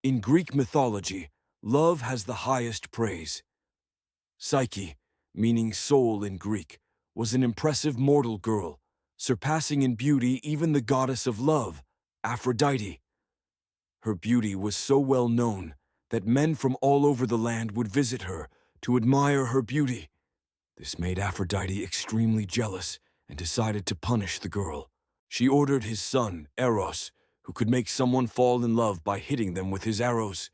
In Greek mythology, love has the highest praise. Psyche, meaning soul in Greek, was an impressive mortal girl, surpassing in beauty even the goddess of love, Aphrodite. Her beauty was so well known that men from all over the land would visit her to admire her beauty. This made Aphrodite extremely jealous and decided to punish the girl. She ordered his son, Eros, who could make someone fall in love by hitting them with his arrows,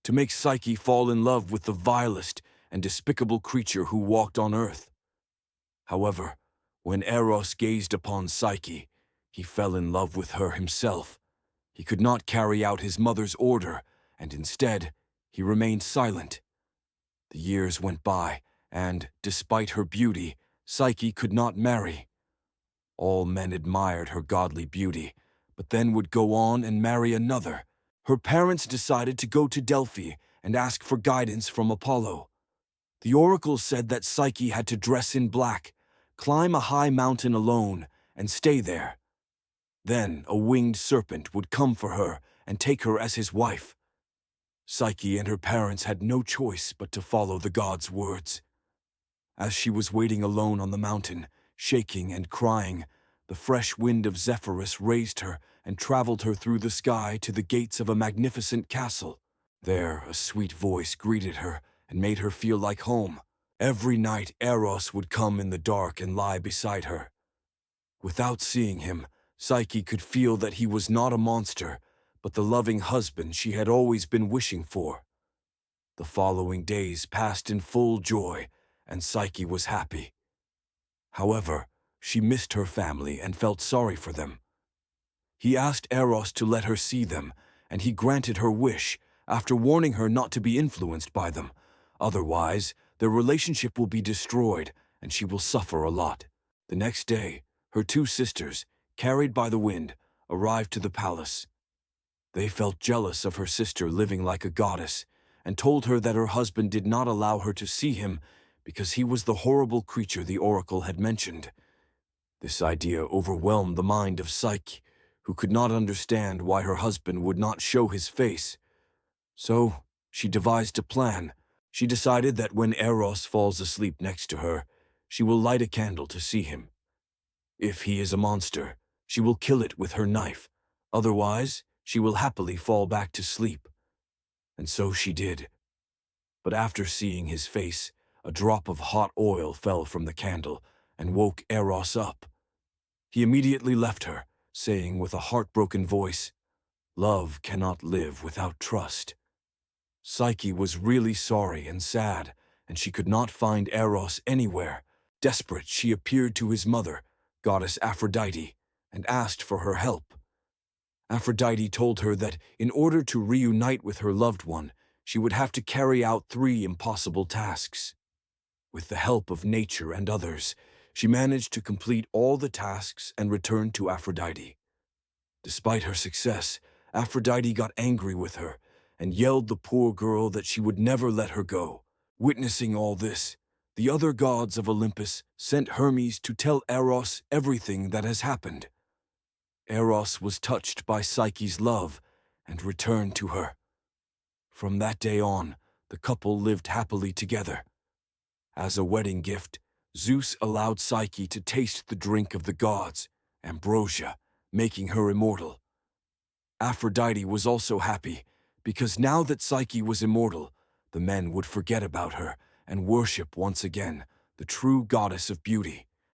to make Psyche fall in love with the vilest and despicable creature who walked on earth. However, when Eros gazed upon Psyche, he fell in love with her himself. He could not carry out his mother's order, and instead, he remained silent. The years went by, and, despite her beauty, Psyche could not marry. All men admired her godly beauty, but then would go on and marry another. Her parents decided to go to Delphi and ask for guidance from Apollo. The oracle said that Psyche had to dress in black, climb a high mountain alone, and stay there. Then a winged serpent would come for her and take her as his wife. Psyche and her parents had no choice but to follow the god's words. As she was waiting alone on the mountain, shaking and crying, the fresh wind of Zephyrus raised her and traveled her through the sky to the gates of a magnificent castle. There, a sweet voice greeted her and made her feel like home. Every night, Eros would come in the dark and lie beside her. Without seeing him, Psyche could feel that he was not a monster, but the loving husband she had always been wishing for. The following days passed in full joy, and Psyche was happy. However, she missed her family and felt sorry for them. He asked Eros to let her see them, and he granted her wish, after warning her not to be influenced by them. Otherwise, their relationship will be destroyed, and she will suffer a lot. The next day, her two sisters, carried by the wind, arrived to the palace. They felt jealous of her sister living like a goddess, and told her that her husband did not allow her to see him because he was the horrible creature the oracle had mentioned. This idea overwhelmed the mind of Psyche, who could not understand why her husband would not show his face. So, she devised a plan. She decided that when Eros falls asleep next to her, she will light a candle to see him. If he is a monster, she will kill it with her knife. Otherwise, she will happily fall back to sleep. And so she did. But after seeing his face, a drop of hot oil fell from the candle and woke Eros up. He immediately left her, saying with a heartbroken voice, "Love cannot live without trust." Psyche was really sorry and sad, and she could not find Eros anywhere. Desperate, she appeared to his mother, goddess Aphrodite, and asked for her help. Aphrodite told her that in order to reunite with her loved one, she would have to carry out 3 impossible tasks. With the help of nature and others, she managed to complete all the tasks and returned to Aphrodite. Despite her success, Aphrodite got angry with her and yelled the poor girl that she would never let her go. Witnessing all this, the other gods of Olympus sent Hermes to tell Eros everything that has happened. Eros was touched by Psyche's love and returned to her. From that day on, the couple lived happily together. As a wedding gift, Zeus allowed Psyche to taste the drink of the gods, ambrosia, making her immortal. Aphrodite was also happy, because now that Psyche was immortal, the men would forget about her and worship once again the true goddess of beauty.